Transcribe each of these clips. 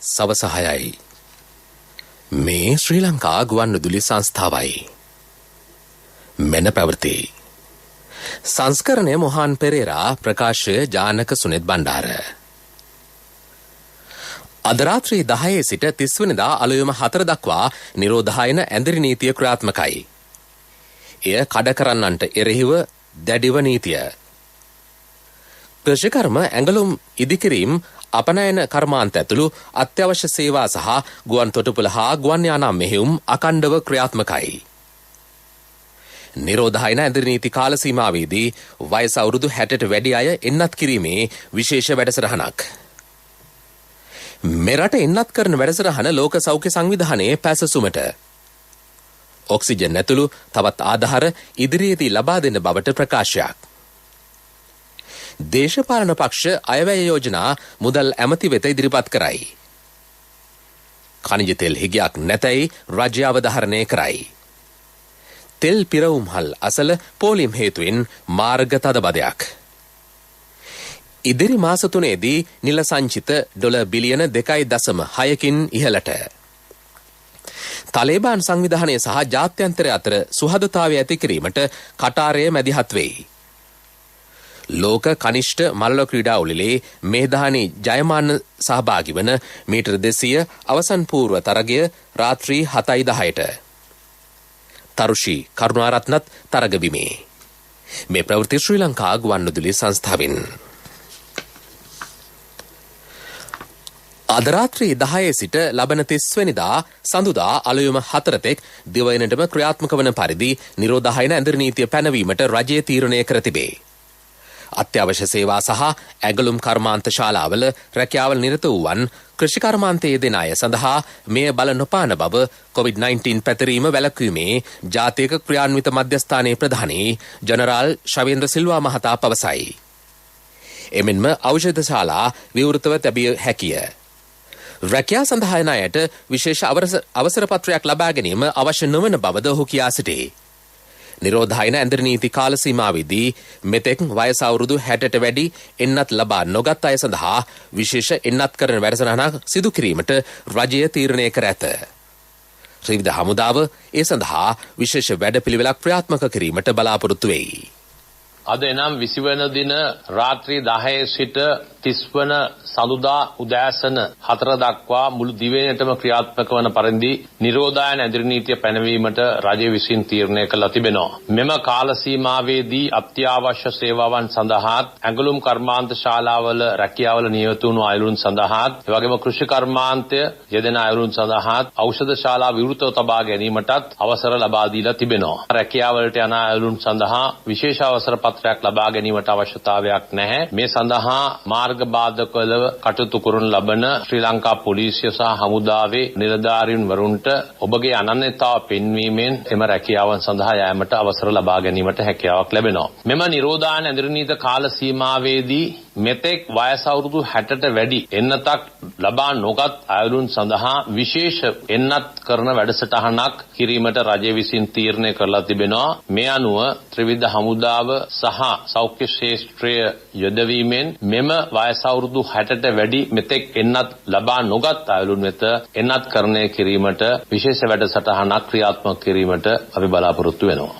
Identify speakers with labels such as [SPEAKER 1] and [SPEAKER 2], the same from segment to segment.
[SPEAKER 1] සවස 6යි. මේ ශ්‍රී ලංකා ගුවන්විදුලි සංස්ථාවයි. මෙන්න පැවෘත්ති. සංස්කරණය මොහාන් පෙරේරා, ප්‍රකාශය ජානක සුනිත් බණ්ඩාර. අද රාත්‍රී 10 සිට 30 වෙනිදා අලුයම 4 දක්වා නිරෝධායන ඇඳරි නීතිය ක්‍රියාත්මකයි. එය කඩ කරන්නන්ට එරෙහිව දැඩිව නීතිය. කෘෂිකර්ම, ඇඟලුම් ඉදිකිරීම්, අපනයන කර්මාන්ත ඇතුළු අත්‍යවශ්‍ය සේවා සහ ගුවන් තොටුපොළ හා ගුවන් යානා මෙහෙයුම් අකණ්ඩව ක්‍රියාත්මකයි. නිරෝධායන ඇඳරි නීති කාල සීමාවේදී වයස අවුරුදු 60ට වැඩි අය එන්නත් කිරීමේ විශේෂ වැඩසටහනක්. මෙරට එන්නත් කරන වැඩසටහන ලෝක සෞඛ්‍ය සංවිධානයේ පැසසුමට. ඔක්සිජන් ඇතුළු තවත් ආධාර ඉදිරියේදී ලබා දෙන්න බවට ප්‍රකාශයක්. දේශපාලන පක්ෂ අයවැය යෝජනා මුදල් ඇමති වෙත ඉදිරිපත් කරයි. ඛනිජ තෙල් හිගයක් නැතැයි රජය අවධාරණය කරයි. තෙල් පිරවුම්හල් අසල පෝලිම් හේතුවෙන් මාර්ග තදබදයක්. ඉදිරි මාස 3ේදී නිල සංචිත ඩොලර් බිලියන 2.6කින් ඉහළට. තාලිබාන් සංවිධානය සහ ජාත්‍යන්තරය අතර සුහදතාවය ඇති කිරීමට කටාරය මැදිහත් වෙයි. ලෝක කනිෂ්ඨ මල්ල ක්‍රීඩා උළෙලේ මේධානි ජයමාන්න සහභාගී වන මීටර් 200 අවසන් පූර්ව තරගය රාත්‍රී 7:10ට. තරුෂි කරුණාරත්නත් තරග බිමේ. මේ ප්‍රවෘත්ති ශ්‍රී ලංකා ගුවන්විදුලි සංස්ථාවෙන්. අද රාත්‍රී 10 සිට ලබන 30 වෙනිදා සඳුදා අලුයම 4 තෙක් දිවයිනටම ක්‍රියාත්මක වන පරිදි නිරෝධායන ඇඳරි නීතිය පැනවීමට රජය තීරණය කර තිබේ. අත්‍යවශ්‍ය සේවා සහ ඇඟලුම් කර්මාන්ත ශාලාවල රැකියාවල නිරත වූවන් කෘෂි කර්මාන්තයේ දෙන අය සඳහා මෙය බල නොපාන බව COVID-19 පැතිරීම වැළැක්වීමේ ජාතික ක්‍රියාන්විත මධ්‍යස්ථානයේ ප්‍රධානී ජනරාල් ශවේන්ද්‍ර සිල්වා මහතා පවසයි. එමෙන්ම ඖෂධ ශාලා විවෘතව තැබිය හැකිය. රැකියා සඳහා යන අයට විශේෂ අවසර පත්‍රයක් ලබා ගැනීම අවශ්‍ය නොවන බවද ඔහු කියා සිටේ. නිරෝධායන ඇඳරි නීති කාල සීමාවේදී මෙතෙක් වයස අවුරුදු 60ට වැඩි එන්නත් ලබා නොගත් අය සඳහා විශේෂ එන්නත් කරන වැඩසටහනක් සිදු කිරීමට රජය තීරණය කර ඇත. ත්‍රිවිධ හමුදාව ඒ සඳහා විශේෂ වැඩපිළිවෙලක් ක්‍රියාත්මක කිරීමට බලාපොරොත්තු වෙයි.
[SPEAKER 2] අද එනම් 20 වන දින රාත්‍රී 10 සිට 30 වන සඳුදා උදෑසන 4 දක්වා මුළු දිවයිනටම ක්‍රියාත්මක වන පරිදි නිරෝධායන ඇඳරි නීතිය පැනවීමට රජය විසින් තීරණය කළා තිබෙනවා. මෙම කාල සීමාවේදී අත්‍යවශ්‍ය සේවාවන් සඳහාත් ඇඟලුම් කර්මාන්ත ශාලාවල රැකියාවල නියුතු වුණු අයුරුන් සඳහාත් එවැගේම කෘෂි කර්මාන්තය යෙදෙන අයුරුන් සඳහාත් ඖෂධ ශාලා විවෘතව තබා ගැනීමටත් අවසර ලබා දීලා තිබෙනවා. රැකියාවලට යන අයුරුන් සඳහා විශේෂ අවසර පත්‍රයක් ලබා ගැනීමට අවශ්‍යතාවයක් නැහැ. මේ සඳහා මාර්ග බාධකවල කටයුතු කරන ලබන ශ්‍රී ලංකා පොලිසිය සහ හමුදාවේ නිලධාරීන් වරුන්ට ඔබගේ අනන්‍යතාව පෙන්වීමෙන් එම රැකියාවන් සඳහා යෑමට අවසර ලබා ගැනීමට හැකියාවක් ලැබෙනවා. මෙම නිරෝධායන ඇඳරි නීති කාල සීමාවේදී මෙතෙක් වයස අවුරුදු 60ට වැඩි එන්නතක් ලබා නොගත් අයුරුන් සඳහා විශේෂ එන්නත් කරන වැඩසටහනක් කිරීමට රජය විසින් තීරණය කරලා තිබෙනවා. මේ අනුව ත්‍රිවිධ හමුදාව සහ සෞඛ්‍ය ශාස්ත්‍රය යොදවීමෙන් මෙම වයස අවුරුදු 60ට වැඩි මෙතෙක් එන්නත් ලබා නොගත් අයුරුන් වෙත එන්නත් කරණය කිරීමට විශේෂ වැඩසටහනක් ක්‍රියාත්මක කිරීමට අපි බලාපොරොත්තු වෙනවා.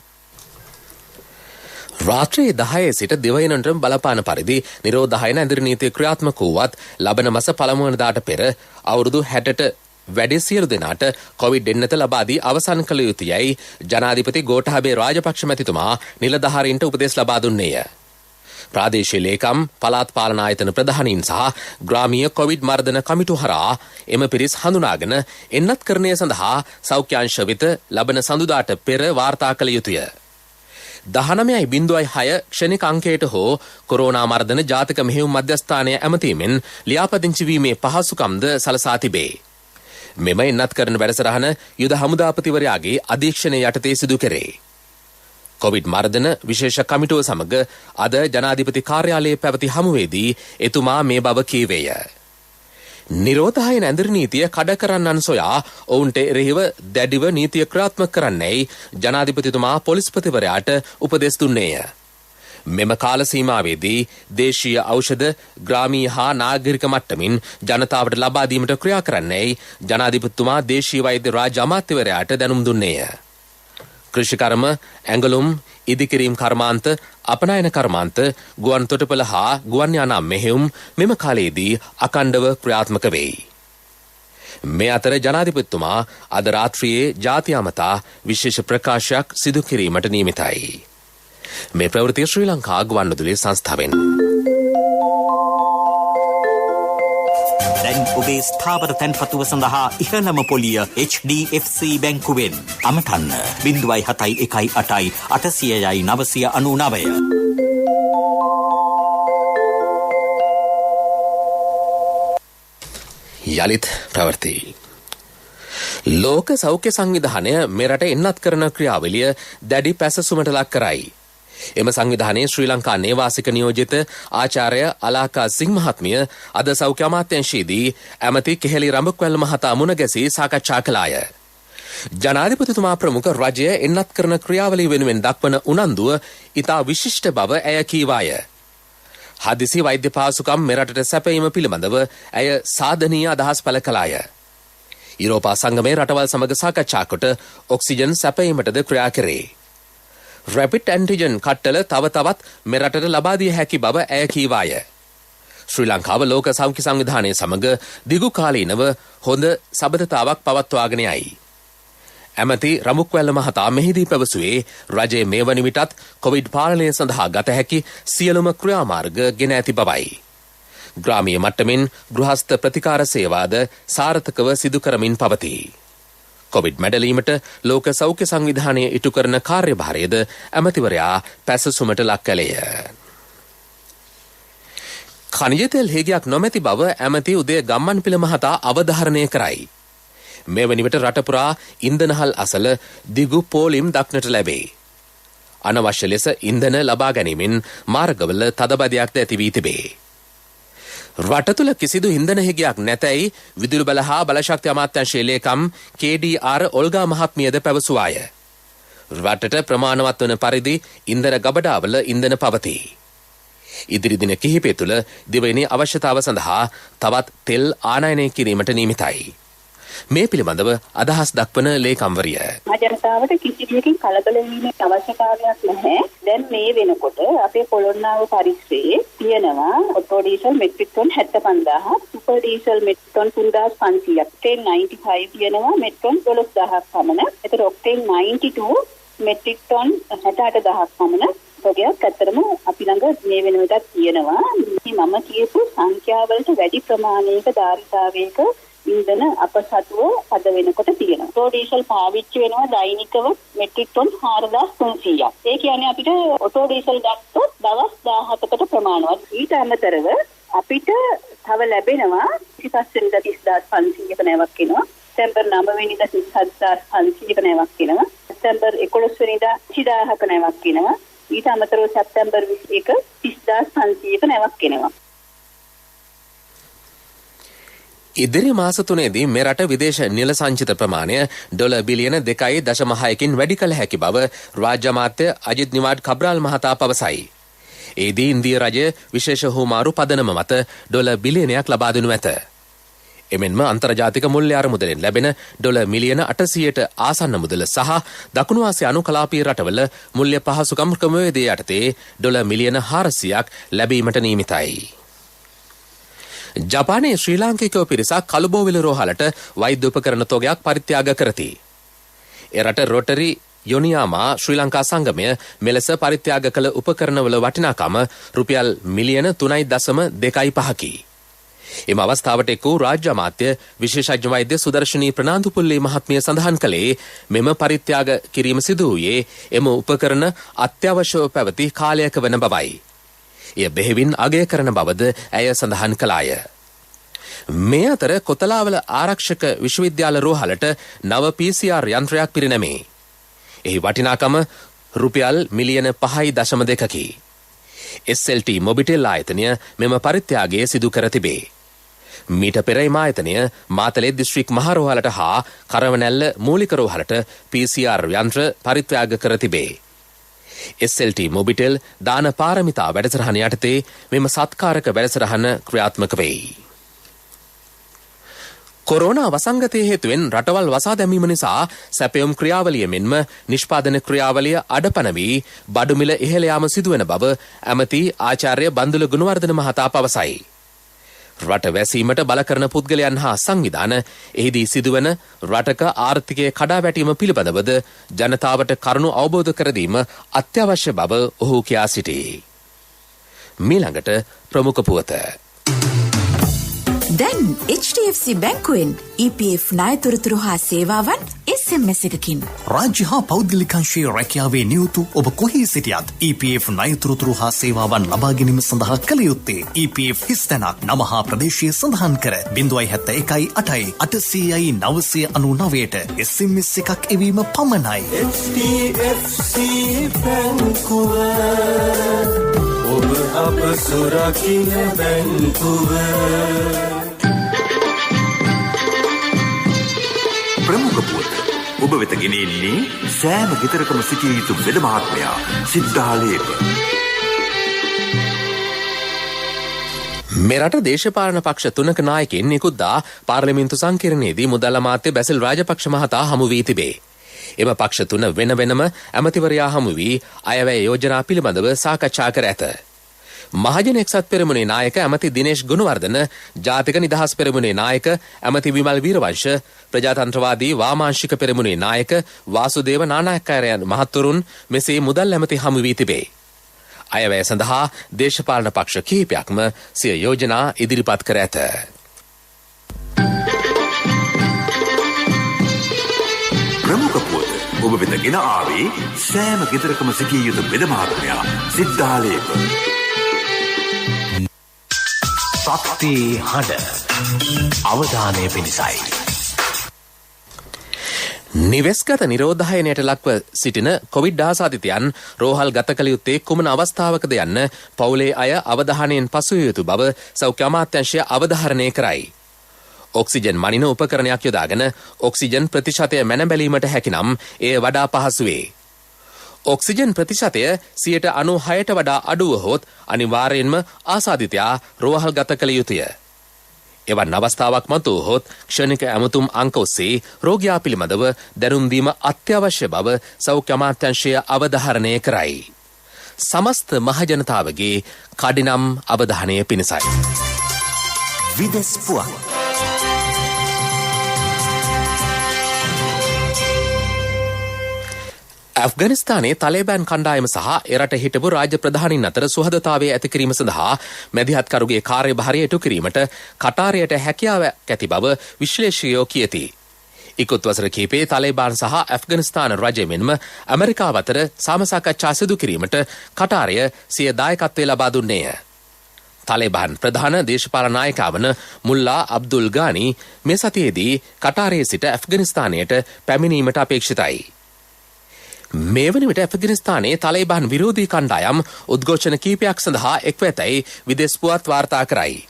[SPEAKER 1] රාත්‍රී 10 සිට දිවයිනට බලපාන පරිදි නිරෝධායන ඇඳරි නීතිය ක්‍රියාත්මක වුවත් ලබන මාස පළමු වනදාට පෙර අවුරුදු 60ට වැඩි සියලු දෙනාට කොවිඩ් එන්නත ලබා දී අවසන් කළ යුතුයයි ජනාධිපති ගෝඨාභය රාජපක්ෂ මැතිතුමා නිලධාරීන්ට උපදෙස් ලබා දුන්නේය. ප්‍රාදේශීය ලේකම්, පළාත් පාලන ආයතන ප්‍රධානීන් සහ ග්‍රාමීය කොවිඩ් මර්ධන කමිටු හරහා එම පිරිස් හඳුනාගෙන එන්නත්කරණය සඳහා සෞඛ්‍යාංශ වෙත ලබන සඳුදාට පෙර වාර්තා කළ යුතුය. 19.6 ක්ෂණික අංකයට හෝ කොරෝනා මර්ධන ජාතික මෙහෙයුම් මධ්‍යස්ථානය ඇමතීමෙන් ලියාපදිංචි වීමේ පහසුකම්ද සලසා තිබේ. මෙම එන්නත් කරන වැඩසටහන යුද හමුදාපතිවරයාගේ අධීක්ෂණය යටතේ සිදු කෙරේ. කොවිඩ් මර්ධන විශේෂ කමිටුව සමග අද ජනාධිපති කාර්යාලයේ පැවති හමුවේදී එතුමා මේ බව කීවේය. නිරෝධායන ඇඳරි නීතිය කඩ කරන්නන් සොයා ඔවුන්ට එරෙහිව දැඩිව නීතිය ක්‍රියාත්මක කරන්නයි ජනාධිපතිතුමා පොලිස්පතිවරයාට උපදෙස් දුන්නේය. මෙම කාල සීමාවේදී දේශීය ඖෂධ ග්‍රාමීය හා නාගරික මට්ටමින් ජනතාවට ලබා දීමට ක්‍රියා කරන්නේයි ජනාධිපතිතුමා දේශීය වෛද්‍ය රාජ්‍ය අමාත්‍යවරයාට දැනුම් දුන්නේය. කෘෂිකර්ම, ඇඟලුම්, ඉදිකිරීම් කර්මාන්ත, අපනයන කර්මාන්ත, ගුවන් තොටුපළ හා ගුවන් යානා මෙහෙයුම් මෙම කාලයේදී අඛණ්ඩව ක්‍රියාත්මක වෙයි. මේ අතර ජනාධිපතිතුමා අද රාත්‍රියේ ජාතිය අමතා විශේෂ ප්‍රකාශයක් සිදු කිරීමට නියමිතයි. මේ ප්‍රවෘත්තිය ශ්‍රී ලංකා ගුවන්විදුලි සංස්ථාවෙන්.
[SPEAKER 3] දැන් ඔබේ ස්ථාවර තැන්පතුව සඳහා ඉහළම පොලිය HDFC බැංකුවෙන්. අමතන්න 0.71 800 999.
[SPEAKER 1] යලිත් ප්‍රවෘත්ති. ලෝක සෞඛ්‍ය සංවිධානය මෙරට එන්නත් කරන ක්‍රියාවලිය දැඩි පැසසුමට ලක් කරයි. එම සංවිධානයේ ශ්‍රී ලංකා නේවාසික නියෝජිත ආචාර්ය අලාකා සිංහ මහත්මිය අද සෞඛ්‍ය අමාත්‍යාංශයේදී ඇමති කෙහෙලි රඹුක්වැල්ල මහතා මුණ ගැසී සාකච්ඡා කළාය. ජනාධිපතිතුමා ප්‍රමුඛ රජය එන්නත් කරන ක්‍රියාවලිය වෙනුවෙන් දක්වන උනන්දුව ඉතා විශිෂ්ට බව ඇය කීවාය. හදිසි වෛද්‍ය පාසුකම් මෙරටට සැපයීම පිළිබඳව ඇය සාධනීය අදහස් පළ කළාය. යුරෝපා සංගමේ රටවල් සමග සාකච්ඡා කොට ඔක්සිජන් සැපයීමටද ක්‍රියා කරේ. රැපිඩ් ඇන්ටිජන් කට්ටල තව තවත් මෙරටට ලබා දිය හැකි බව ඇය කීවාය. ශ්‍රී ලංකාව ලෝක සෞඛ්‍ය සංවිධානය සමග දිගු කාලීනව හොඳ සබඳතාවක් පවත්වාගෙන යයි. ඇමති රඹුක්වැල්ල මහතා මෙහිදී පැවසුවේ රජයේ මේ වන විටත් කොවිඩ් පාලනය සඳහා ගත හැකි සියලුම ක්‍රියාමාර්ග ගෙන ඇති බවයි. ග්‍රාමීය මට්ටමින් ගෘහස්ත ප්‍රතිකාර සේවාද සාර්ථකව සිදු කරමින් පවතී. කොවිඩ් මැඩලීමට ලෝක සෞඛ්‍ය සංවිධානය ඉටු කරන කාර්යභාරයද ඇමතිවරයා පැසසුමට ලක් කළේය. ඛනිජ තෙල් හේගයක් නොමැති බව ඇමති උදය ගම්මන්පිල මහතා අවධාරණය කරයි. මේ වන විට රට පුරා ඉන්ධනහල් අසල දිගු පෝලිම් දක්නට ලැබේ. අනවශ්‍ය ලෙස ඉන්ධන ලබා ගැනීමෙන් මාර්ගවල තදබදයක්ද ඇති වී තිබේ. රට තුළ කිසිදු ඉන්ධන හිගයක් නැතැයි විදුලි බල හා බලශක්ති අමාත්‍යාංශයේ ලේකම් KDR ඔල්ගා මහත්මියද පැවසුවාය. රටට ප්‍රමාණවත් වන පරිදි ඉන්ධන ගබඩාවල ඉන්ධන පවතී. ඉදිරි දින කිහිපය තුළ දිවයිනේ අවශ්‍යතාව සඳහා තවත් තෙල් ආනයනය කිරීමට නියමිතයි. මේ පිළිබඳව අදහස් දක්වන ලේකම්වරිය.
[SPEAKER 4] ජනතාවට කිසි දෙයකින් කලබල වීමේ අවශ්‍යතාවයක් නැහැ. දැන් මේ වෙනකොට අපේ පොළොන්නරුව පරිසරයේ තියෙනවා auto diesel metric tonne 75000, super diesel metric tonne 3500ක්, ඔක්ටේන් 95 තියෙනවා මෙට්‍රික් ටන් 12000ක් පමණ. ඒතර ඔක්ටේන් 92 මෙට්‍රික් ටන් 68000ක් පමණ. ඔගයක් ඇත්තටම අපි ළඟ මේ වෙන විටත් තියෙනවා. මම කියපු සංඛ්‍යාවලට වැඩි ප්‍රමාණයක ධාරිතාවයක ඉන්ධන අපසතුව අද වෙනකොට තියෙනවා. ඔටෝ ඩීසල් පාවිච්චි වෙනවා දෛනිකව මෙට්‍රික් ටන් 4300ක්. ඒ කියන්නේ අපිට ඔටෝ ඩීසල් ගත්තොත් දවස් 17කට ප්‍රමාණවත්. ඊට අමතරව අපිට තව ලැබෙනවා 25 වෙනිදා 30500ක නැවක් එනවා. සැප්තැම්බර් 9 වෙනිදා 37500ක නැවක් එනවා. සැප්තැම්බර් 11 වෙනිදා 30000ක නැවක් එනවා. ඊට අමතරව සැප්තැම්බර් 21 30500ක නැවක් එනවා.
[SPEAKER 1] ඉදිරි මාස තුනේදී මෙරට විදේශ නිල සංචිත ප්‍රමාණය ඩොලර් බිලියන 2.6කින් වැඩි කළ හැකි බව රාජ්‍ය අමාත්‍ය අජිත් නිවාඩ් කබ්‍රාල් මහතා පවසයි. එෙහිදී ඉන්දිය රජය විශේෂ හුවමාරු පදනම මත ඩොලර් බිලියනයක් ලබා දෙනු ඇත. එමෙන්ම අන්තර්ජාතික මුල්‍ය අරමුදලෙන් ලැබෙන ඩොලර් මිලියන 800ට ආසන්න මුදල සහ දකුණු ආසියානු කලාපීය රටවල මුල්‍ය පහසුකම් ක්‍රමවේදය යටතේ ඩොලර් මිලියන 400ක් ලැබීමට නියමිතයි. ජපානයේ ශ්‍රී ලාංකිකව පිරිසක් කළුබෝවිල රෝහලට වෛද්‍ය උපකරණ තොගයක් පරිත්‍යාග කරති. එරට රොටරි යොනියාමා ශ්‍රී ලංකා සංගමය මෙලෙස පරිත්‍යාග කළ උපකරණවල වටිනාකම රුපියල් මිලියන 3.25කි. එම අවස්ථාවට එක් වූ රාජ්‍ය අමාත්‍ය විශේෂඥ වෛද්‍ය සුදර්ශනී ප්‍රනාන්දුපුල්ලේ මහත්මිය සඳහන් කළේ මෙම පරිත්‍යාග කිරීම සිදු වූයේ එම උපකරණ අත්‍යවශ්‍යව පැවති කාලයක වන බවයි. එය බෙහෙවින් අගය කරන බවද ඇය සඳහන් කළාය. මේ අතර කොතලාවල ආරක්ෂක විශ්වවිද්‍යාල රෝහලට නව PCR යන්ත්‍රයක් පිරිනැමේ. එහි වටිනාකම රුපියල් මිලියන 5.2කි. SLT මොබිටෙල් ආයතනය මෙම පරිත්‍යාගය සිදු කර තිබේ. මීට පෙර එම ආයතනය මාතලේ දිස්ත්‍රික් මහරෝහලට හා කරවනැල්ල මූලික රෝහලට PCR යන්ත්‍ර පරිත්‍යාග කර තිබේ. SLT මොබිටෙල් දාන පාරමිතා වැඩසටහන යටතේ මෙම සත්කාරක වැඩසටහන ක්‍රියාත්මක වෙයි. කොරෝනා වසංගතය හේතුවෙන් රටවල් වසා දැමීම නිසා සැපයුම් ක්‍රියාවලිය මෙන්ම නිෂ්පාදන ක්‍රියාවලිය අඩපණ වී බඩු මිල ඉහළ යාම සිදුවන බව ඇමති ආචාර්ය බන්දුල ගුණවර්ධන මහතා පවසයි. රට වැසීමට බල කරන පුද්ගලයන් හා සංවිධාන එහිදී සිදුවන රටක ආර්ථිකය කඩාවැටීම පිළිබඳවද ජනතාවට කරුණු අවබෝධ කර දීම අත්‍යවශ්‍ය බව ඔහු කියා සිටී. මීළඟට ප්‍රමුඛ පුවත.
[SPEAKER 5] දැන් HDFC බැංකුවෙන් EPF ණයතොරතුරු හා සේවාවන් SMS එකකින්
[SPEAKER 6] රාජ්‍ය හා පෞද්ගලිකංශයේ රැකියාවේ නියුතු ඔබ කොහේ සිටියත් EPF ණයතොරතුරු හා සේවාවන් ලබා ගැනීම සඳහා කළ යුත්තේ EPF හිස්තැනක් නම හා ප්‍රදේශය සඳහන් කර 071 800 999ට SMS එකක් එවීම පමණයි.
[SPEAKER 7] HDFC බැංකුව ඔබ අප සුරකින්න බැංකුව.
[SPEAKER 8] ප්‍රමුඛ පුවත ඔබ වෙත ගෙනෙන්නේ සෑම ගෙදරකම සිටිය යුතු වෙද මහත්මයා සිද්ධාලේප.
[SPEAKER 1] මෙරට දේශපාලන පක්ෂ තුනක නායකයින් නිකුත්දා පාර්ලිමේන්තු සංකීර්ණයේදී මුදල් අමාත්‍ය බැසිල් රාජපක්ෂ මහතා හමු වී තිබේ. එම පක්ෂ තුන වෙන වෙනම ඇමතිවරයා හමු වී අයවැය යෝජනා පිළිබඳව සාකච්ඡා කර ඇත. මහජන එක්සත් පෙරමුණේ නායක ඇමති දිනේෂ් ගුණවර්ධන, ජාතික නිදහස් පෙරමුණේ නායක ඇමති විමල් වීරවංශ, ප්‍රජාතන්ත්‍රවාදී වාමාංශික පෙරමුණේ නායක වාසුදේව නානායක්කාරයන් මහත්වරුන් මෙසේ මුදල් ඇමති හමු වී තිබේ. අයවැය සඳහා දේශපාලන පක්ෂ කිහිපයක්ම සිය යෝජනා ඉදිරිපත් කර ඇත.
[SPEAKER 8] ප්‍රමුඛ පුවත ඔබ වෙත ගෙන ආවේ සෑම ගෙදරකම සිටිය යුතු වෙද මහත්මයා සිද්ධාලේප.
[SPEAKER 6] ශක්ති හඬ අවධානය පිණිසයි.
[SPEAKER 1] නිවෙස්ගත නිරෝධායනයට ලක්ව සිටින කොවිඩ් ආසාදිතයන් රෝහල් ගත කළ යුත්තේ කුමන අවස්ථාවකද යන්න පවුලේ අය අවධානයෙන් පසුවිය යුතු බව සෞඛ්‍ය අමාත්‍යාංශය අවධාරණය කරයි. ඔක්සිජන් මනින උපකරණයක් යොදාගෙන ඔක්සිජන් ප්‍රතිශතය මැන බැලීමට හැකිනම් එය වඩා පහසු වේ. ඔක්සිජන් ප්‍රතිශතය 96ට වඩා අඩු වුවහොත් අනිවාර්යෙන්ම ආසාදිතයා රෝහල් ගත කළ යුතුය. එවන් අවස්ථාවක් මතු වුවහොත් ක්ෂණික ඇමතුම් අංක ඔස්සේ රෝගියා පිළිබඳව දැනුම් දීම අත්‍යවශ්‍ය බව සෞඛ්‍ය අමාත්‍යාංශය අවධාරණය කරයි. සමස්ත මහජනතාවගේ කඩිනම් අවධානය පිණිසයි.
[SPEAKER 6] විදෙස් පුවත්
[SPEAKER 1] ඇෆ්ගනිස්තානයේ තලේබෑන් කණ්ඩායම සහ එරට හිටපු රාජ්‍ය ප්‍රධානීන් අතර සුහදතාවය ඇති කිරීම සඳහා මැදිහත්කරුගේ කාර්යභාරය ඉටු කිරීමට කටාරයට හැකියාවක් ඇති බව විශ්ලේෂකයෝ කියති. ඉකුත් වසර කිහිපයේ තලේබාන් සහ ඇෆ්ගනිස්තාන රජය මෙන්ම ඇමරිකාව අතර සාමසාකච්ඡා සිදු කිරීමට කටාරය සිය දායකත්වය ලබා දුන්නේය. තලේබාන් ප්‍රධාන දේශපාලන නායකයා වන මුල්ලා අබ්දුල් ගානි මේ සතියේදී කටාරයේ සිට ඇෆ්ගනිස්තානයට පැමිණීමට අපේක්ෂිතයි. මේ වන විට ඇෆ්ගනිස්තානයේ තලේබාන් විරෝධී කණ්ඩායම් උද්ඝෝෂණ කීපයක් සඳහා එක්ව ඇතැයි විදේශ පුවත් වාර්තා කරයි.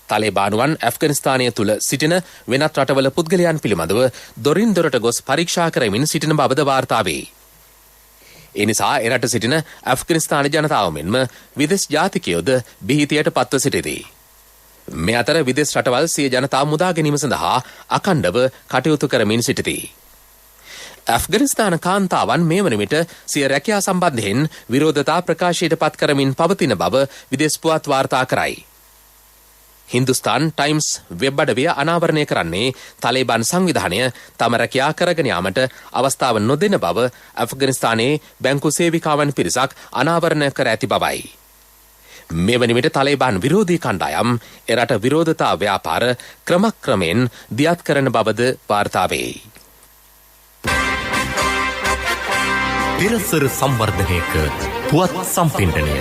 [SPEAKER 1] තලේබානුවන් ඇෆ්ගනිස්තානය තුළ සිටින වෙනත් රටවල පුද්ගලයන් පිළිබඳව දොරින් දොරට ගොස් පරීක්ෂා කරමින් සිටින බවද වාර්තා වේ. ඒ නිසා එරට සිටින ඇෆ්ගනිස්තාන ජනතාව මෙන්ම විදේශ ජාතිකයෝද බිහිතියට පත්ව සිටිති. මේ අතර විදේශ රටවල් සිය ජනතාව මුදා ගැනීම සඳහා අඛණ්ඩව කටයුතු කරමින් සිටිති. ඇෆ්ගනිස්තාන කාන්තාවන් මේ වන විට සිය රැකියා සම්බන්ධයෙන් විරෝධතා ප්‍රකාශයට පත් කරමින් පවතින බව විදේශ පුවත් වාර්තා කරයි. හින්දුස්තාන් ටයිම්ස් වෙබ් අඩවිය අනාවරණය කරන්නේ තලේබාන් සංවිධානය තම රැකියා කරගෙන යාමට අවස්ථාව නොදෙන බව ඇෆ්ගනිස්තානයේ බැංකු සේවිකාවන් පිරිසක් අනාවරණය කර ඇති බවයි. මේ වන විට තලේබාන් විරෝධී කණ්ඩායම් එරට විරෝධතා ව්‍යාපාර ක්‍රමක්‍රමයෙන් දියත් කරන බවද වාර්තා වේ.
[SPEAKER 6] පෙරසර සංවර්ධනයක පුවත් සම්පින්ඩනය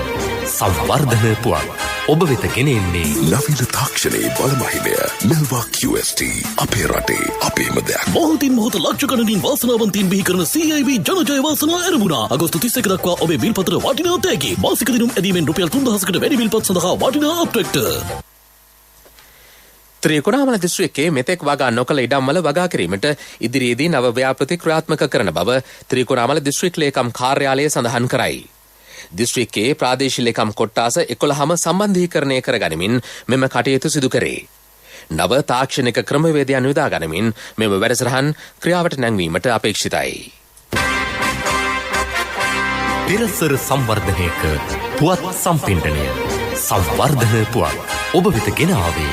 [SPEAKER 6] සංවර්ධන පුවත් ඔබ වෙත ගෙනෙන්නේ
[SPEAKER 9] නවීන තාක්ෂණයේ බලමහිමය මෙල්වා QST අපේ රටේ අපේම දෙයක්.
[SPEAKER 10] මොහොතින් මොහොත ලක්ෂ ගණනින් වාසනාවන්තයින් බිහි කරන CIB ජනජය වාසනාව ආරම්භුණා. අගෝස්තු 31 දක්වා ඔබේ බිල්පත්‍ර වටිනා තෑගි. මාසික දිනුම් ඇදීමෙන් රුපියල් 3000කට වැඩි බිල්පත් සඳහා වටිනා අප්ට්‍රැක්ටර්.
[SPEAKER 1] ත්‍රිකුණාමල දිස්ත්‍රික්කයේ මෙතෙක් වගා නොකළ ඉඩම්වල වගා කිරීමට ඉදිරියේදී නව ව්‍යාපෘති ක්‍රියාත්මක කරන බව ත්‍රිකුණාමල දිස්ත්‍රික් ලේකම් කාර්යාලය සඳහන් කරයි. දිස්ත්‍රික්කයේ ප්‍රාදේශීය ලේකම් කොට්ටාස 11ම සම්බන්ධීකරණය කර ගනිමින් මෙම කටයුතු සිදු කරේ. නව තාක්ෂණික ක්‍රමවේදයන් යොදා ගනිමින් මෙම වැඩසටහන් ක්‍රියාවට නැංවීමට අපේක්ෂිතයි.
[SPEAKER 11] පෙරසර සංවර්ධනයක පුවත් සම්පින්ඩනය සංවර්ධන පුවත් ඔබ වෙත ගෙන ආවේ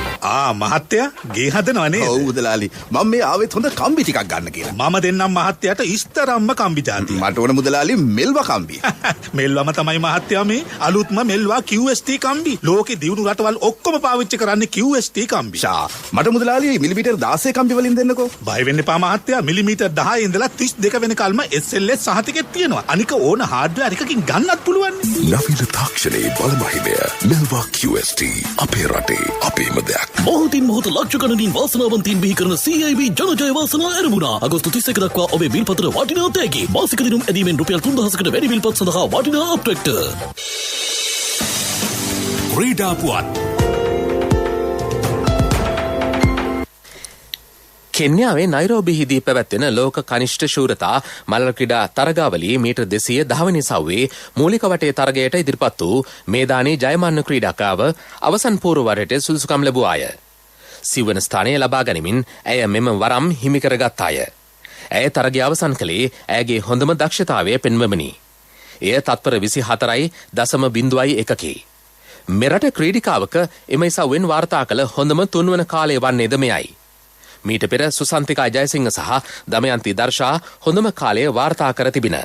[SPEAKER 12] මහත්තයා ගේ හදනවනේ.
[SPEAKER 13] ඔව් මුදලාලි මම මේ ආවෙත් හොඳ කම්බි ටිකක් ගන්න කියලා.
[SPEAKER 12] මම දෙන්නම් මහත්තයාට ඉස්තරම්ම කම්බි જાතිය.
[SPEAKER 13] මට ඕන මුදලාලි මෙල්වා කම්බි.
[SPEAKER 12] මෙල්වම තමයි මහත්තයා මේ අලුත්ම මෙල්වා QST කම්බි. ලෝකේ දියුණු රටවල් ඔක්කොම පාවිච්චි කරන්නේ QST කම්බි.
[SPEAKER 13] මට මුදලාලි මිලිමීටර් 16 කම්බි වලින් දෙන්නකෝ.
[SPEAKER 12] බය වෙන්න එපා මහත්තයා. මිලිමීටර් 10 ඉඳලා 32 වෙනකල්ම SLS සහතිකෙත් තියෙනවා. අනික ඕන හાર્ඩ්වෙයාර් එකකින් ගන්නත් පුළුවන්.
[SPEAKER 9] නවීන තාක්ෂණයේ බලමහිමය මෙල්වා QST අපේ රටේ අපේම දෙයක්.
[SPEAKER 10] මොහොතින් මොහොත ලක්ෂ ගණනින් වාසනාවන්තයින් බිහි කරන CIB ජනජය වාසනා ඇරඹුණා. අගෝස්තු 31 දක්වා ඔබේ බිල්පතට වටිනා තෑගි. මාසික දිනුම් ඇදීමෙන් රුපියල් 3000කට වැඩි බිල්පත් සඳහා වටිනා අප්ට්‍රැක්ටර්.
[SPEAKER 11] ක්‍රීඩා පුවත්.
[SPEAKER 1] කෙන්යාවේ නයිරෝබිහිදී පැවැත්වෙන ලෝක කනිෂ්ඨ ශූරතා මල්ල ක්‍රීඩා තරගාවලියේ මීටර් 210 වෙනි සව්වේ මූලික වටේ තරගයට ඉදිරිපත් වූ මේදානී ජයමන්න ක්‍රීඩකාව අවසන් පූර්ව වරයට සුදුසුකම් ලැබුවාය. සිවන ස්ථානය ලබා ගනිමින් ඇය මෙම වරම් හිමි කරගත්තාය. ඇය තරගය අවසන් කළේ ඇයගේ හොඳම දක්ෂතාවය පෙන්වමිනි. එය තත්පර 24.01කි. මෙරට ක්‍රීඩිකාවක එම ඉසව්වෙන් වාර්තා කළ හොඳම තුන්වන කාලය වන්නේද මෙයයි. මීට පෙර සුසන්තිකා ජයසිංහ සහ දමයන්ති දර්ශා හොඳම කාලය වාර්තා කර තිබින.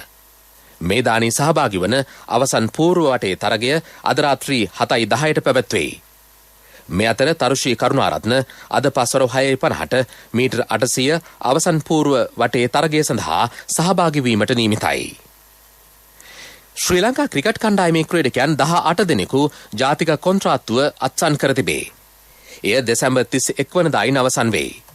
[SPEAKER 1] මේදානී සහභාගි වන අවසන් පූර්ව වටේ තරගය අද රාත්‍රී 7:10ට පැවැත්වේ. මේ අතර තරුෂී කරුණාරත්න අද පස්වර 6:50ට මීටර් 800 අවසන් පූර්ව වටේ තරගය සඳහා සහභාගී වීමට නියමිතයි. ශ්‍රී ලංකා ක්‍රිකට් කණ්ඩායමේ ක්‍රීඩකයන් 18 දෙනෙකු ජාතික කොන්ත්‍රාත්තුව අත්සන් කර තිබේ. එය දෙසැම්බර් 31 වනදායින් අවසන් වේ.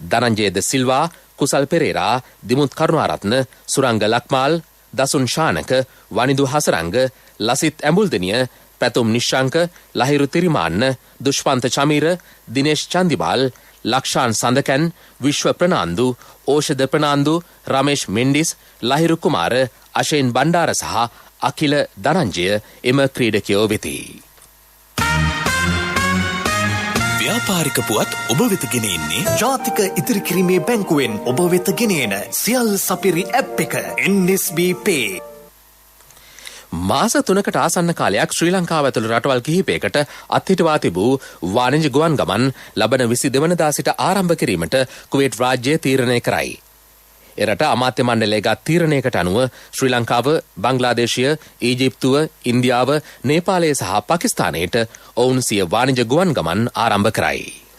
[SPEAKER 1] ධනංජය ද සිල්වා, කුසල් පෙරේරා, දිමුත් කරුණාරත්න, සුරංග ලක්මාල්, දසුන් ශානක, වනිදු හසරංග, ලසිත් ඇඹුල්දෙනිය, පැතුම් නිශ්ශංක, ලහිරු තිරිමාන්න, දුෂ්පන්ත චමීර, දිනේෂ් චන්දිමාල්, ලක්ෂාන් සඳකැන්, විශ්ව ප්‍රනාන්දු, ඕෂධ ප්‍රනාන්දු, රමේෂ් මෙන්ඩිස්, ලහිරු කුමාර, අශේන් බණ්ඩාර සහ අකිල ධනංජය එම ක්‍රීඩකයෝ වෙති.
[SPEAKER 11] ව්‍යාපාරික පුවත් ඔබ වෙත ගෙන එන්නේ ජාතික ඉතිරි කිරීමේ බැංකුවෙන් ඔබ වෙත ගෙන එන සියල් සපිරි ඇප් එක NSB Pay.
[SPEAKER 1] මාස 3කට ආසන්න කාලයක් ශ්‍රී ලංකාව ඇතුළු රටවල් කිහිපයකට අත්හිටවා තිබූ වාණිජ ගුවන් ගමන් ලබන 22 වෙනිදා සිට ආරම්භ කිරීමට කුවේට් රාජ්‍යය තීරණය කරයි. එරට අමාත්‍ය මණ්ඩලයේ ගත් තීරණයකට අනුව ශ්‍රී ලංකාව, බංග්ලාදේශය, ඊජිප්තුව, ඉන්දියාව, නේපාලය සහ පාකිස්තානයට ඔවුන් සිය වාණිජ ගුවන් ගමන් ආරම්භ කරයි.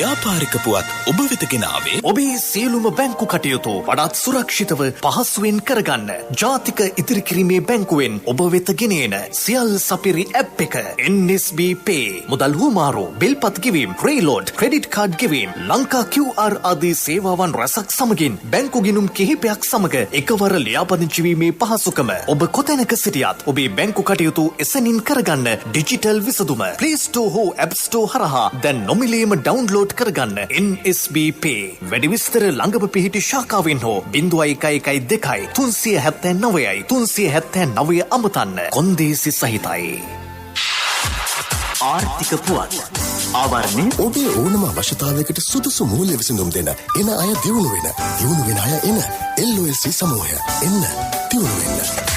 [SPEAKER 11] ව්‍යාපාරික පුවත් ඔබ වෙත ගෙන ආවේ ඔබේ සියලුම බැංකු කටයුතු වඩාත් සුරක්ෂිතව පහසුවෙන් කරගන්න ජාතික ඉතිරි කිරීමේ බැංකුවෙන් ඔබ වෙත ගෙන එන සියල් සපිරි ඇප් එක NSB Pay. මුදල් හුවමාරු, බිල්පත් ගෙවීම්, ක්‍රේලෝඩ්, ක්‍රෙඩිට් කාඩ් ගෙවීම්, ලංකා QR ආදී සේවාවන් රැසක් සමගින් බැංකු ගිණුම් කිහිපයක් සමග එකවර ලියාපදිංචි වීමේ පහසුකම ඔබ කොතැනක සිටියත් ඔබේ බැංකු කටයුතු එසැනින් කරගන්න ඩිජිටල් විසඳුම Play Store හෝ App Store හරහා දැන් නොමිලේම ඩවුන්ලෝඩ් කරගන්න NSB Pay. වැඩි විස්තර ළඟම පිහිටි ශාඛාවෙන් හෝ 0112 379 379 අමතන්න. කොන්දේසි සහිතයි.
[SPEAKER 3] ආර්ථික පුවත් ආවරණය
[SPEAKER 9] ඔබේ ඕනම අවශ්‍යතාවයකට සුදුසු මූල්‍ය විසඳුම් දෙන එන අය දියුණු වෙන අය එන LOLC සමූහය එන්න දියුණු වෙන්න.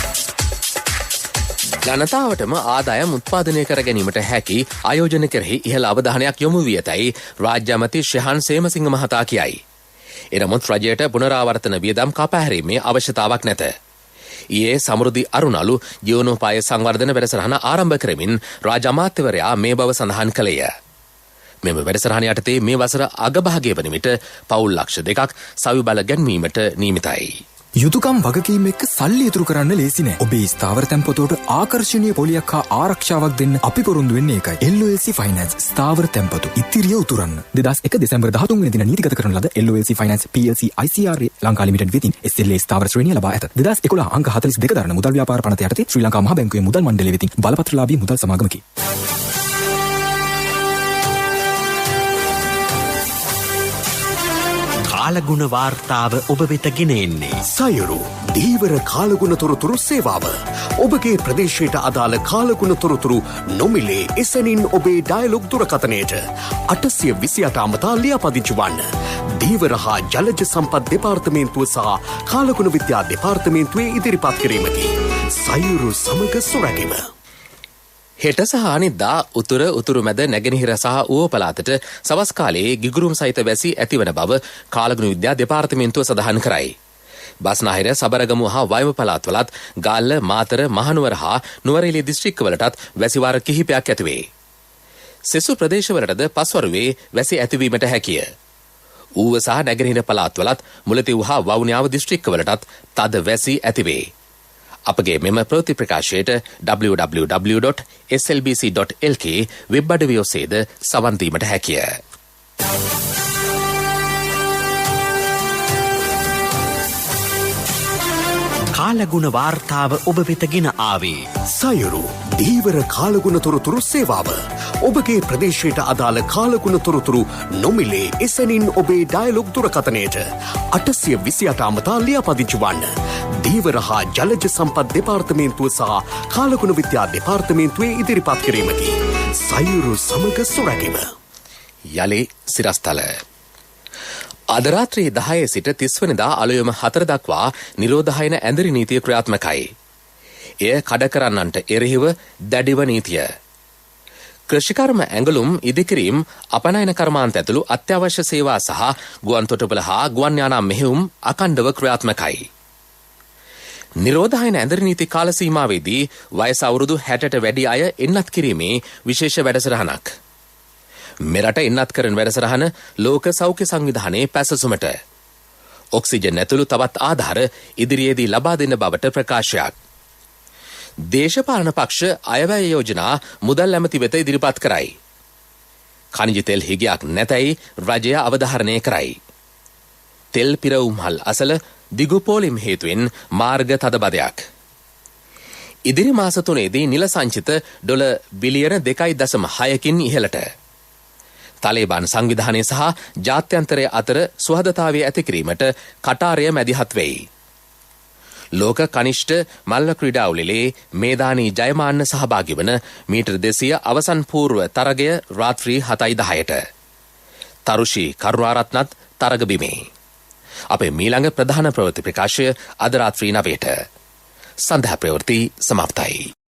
[SPEAKER 1] ජනතාවටම ආදායම් උත්පාදනය කර ගැනීමට හැකි ආයෝජන කෙරෙහි ඉහළ අවධානයක් යොමු වී ඇතැයි රාජ්‍ය ඇමති ශ්‍රහන් සේමසිංහ මහතා කියයි. එනමුත් රජයට පුනරාවර්තන වියදම් කපාහැරීමේ අවශ්‍යතාවක් නැත. ඊයේ සමෘද්ධි අරුණලු ජීවනෝපාය සංවර්ධන වැඩසටහන ආරම්භ කරමින් රාජ්‍ය අමාත්‍යවරයා මේ බව සඳහන් කළේය. මෙම වැඩසටහන යටතේ මේ වසර අගභාගයේ වන විට පවුල් ලක්ෂ 2ක් සවි බල ගැන්වීමට නියමිතයි.
[SPEAKER 14] යුතුකම් වගකීම් එක්ක සල්ලි ඉතුරු කරන්න ලේසි නෑ. ඔබේ ස්ථාවර තැන්පතට ආකර්ෂණීය පොලියක් හා ආරක්ෂාවක් දෙන්න අපි පොරොන්දු වෙන්නේ ඒකයි. LOLC Finance ස්ථාවර තැන්පතු ඉතිරිය උතුරන්න. 2001 දෙසැම්බර් 13 වෙනි දින නීතිගත කරන ලද LOLC Finance PLC ICRA Lanka limited වෙතින් SLA ස්ථාවර ශ්‍රේණිය ලබා ඇත. 2011 අංක 42 දරන මුදල් ව්‍යාපාර පනත යටතේ ශ්‍රී ලංකා මහ බැංකුවේ මුදල් මණ්ඩලය වෙතින් බලපත්‍රලාභී මුදල් සමාගමකි.
[SPEAKER 11] කාලගුණ වාර්තාව ඔබ වෙත ගෙන එන්නේ.
[SPEAKER 6] සයුරු දීවර කාලගුණ තොරතුරු සේවාව. ඔබගේ ප්‍රදේශයට අදාළ කාලගුණ තොරතුරු නොමිලේ එසැනින් ඔබේ ඩයලොග් දුරකථනයට 828 අමතා ලියාපදිංචි වන්න. දීවර හා ජලජ සම්පත් දෙපාර්තමේන්තුව සහ කාලගුණ විද්‍යා දෙපාර්තමේන්තුවේ ඉදිරිපත් කිරීමකි. සයුරු සමග සුරැකීම.
[SPEAKER 1] හෙට සහ අනිද්දා උතුරු මැද නැගෙනහිර සහ ඌව පළාතට සවස් කාලයේ ගිගුරුම් සහිත වැසි ඇතිවන බව කාලගුණ විද්‍යා දෙපාර්තමේන්තුව සඳහන් කරයි. බස්නාහිර සබරගමු හා වයඹ පළාත්වලත් ගාල්ල මාතර මහනුවර හා නුවරඑළිය දිස්ත්‍රික්කවලටත් වැසිවාර කිහිපයක් ඇතිවේ. සෙසු ප්‍රදේශවලටද පස්වරුවේ වැසි ඇතිවීමට හැකිය. ඌව සහ නැගෙනහිර පළාත්වලත් මුලතිව් හා වවුනියාව දිස්ත්‍රික්කවලටත් තද වැසි ඇතිවේ. අපගේ මෙම ප්‍රවෘත්ති ප්‍රකාශයට www.slbc.lk වෙබ් අඩවිය ඔස්සේද සවන් දීමට හැකිය.
[SPEAKER 11] කාලගුණ වාර්තාව ඔබ වෙත ගෙන ආවේ.
[SPEAKER 6] සයුරු දීවර කාලගුණ තොරතුරු සේවාව. ඔබගේ ප්‍රදේශයට අදාළ කාලගුණ තොරතුරු නොමිලේ එසැනින් ඔබේ ඩයලොග් දුරකථනයට 828 අමතා ලියාපදිංචි වන්න. දීවර හා ජලජ සම්පත් දෙපාර්තමේන්තුව සහ කාලගුණ විද්‍යා දෙපාර්තමේන්තුවේ ඉදිරිපත් කිරීමකි. සයුරු සමග සුරැකීම.
[SPEAKER 1] යලි සිරස්තල අද රාත්‍රී 10 සිට 30 වෙනිදා අලුයම 4 දක්වා නිරෝධායන ඇඳරි නීතිය ක්‍රියාත්මකයි. එය කඩ කරන්නන්ට එරෙහිව දැඩිව නීතිය. කෘෂිකර්ම ඇඟලුම් ඉදිකිරීම් අපනයන කර්මාන්ත ඇතුළු අත්‍යවශ්‍ය සේවා සහ ගුවන් තොටුපළ හා ගුවන් යානා මෙහෙයුම් අකණ්ඩව ක්‍රියාත්මකයි. නිරෝධායන ඇඳරි නීති කාල සීමාවේදී වයස අවුරුදු 60ට වැඩි අය එන්නත් කිරීමේ විශේෂ වැඩසටහනක්. මෙරට එන්නත් කරන වැඩසටහන ලෝක සෞඛ්‍ය සංවිධානයේ පැසසුමට ඔක්සිජන් ඇතුළු තවත් ආධාර ඉදිරියේදී ලබා දෙන්න බවට ප්‍රකාශයක්. දේශපාලන පක්ෂ අයවැය යෝජනා මුදල් ඇමති වෙත ඉදිරිපත් කරයි. ඛනිජ තෙල් හිගයක් නැතැයි රජය අවධාරණය කරයි. තෙල් පිරවුම්හල් අසල දිගු පෝලිම් හේතුවෙන් මාර්ග තදබදයක්. ඉදිරි මාස 3ේදී නිල සංචිත ඩොලර් බිලියන 2.6කින් ඉහළට. තලේබාන් සංවිධානය සහ ජාත්‍යන්තරය අතර සුහදතාවය ඇති කිරීමට කටාරය මැදිහත් වෙයි. ලෝක කනිෂ්ඨ මල්ල ක්‍රීඩා උළෙලේ මේදානී ජයමාන්න සහභාගී වන මීටර් 200 අවසන් පූර්ව තරගය රාත්‍රී 7:10ට. තරුෂි කරුණාරත්නත් තරග බිමේ. අපේ මීළඟ ප්‍රධාන ප්‍රවෘත්ති ප්‍රකාශය අද රාත්‍රී 9ට. සඳහා ප්‍රවෘත්ති සමාප්තයි.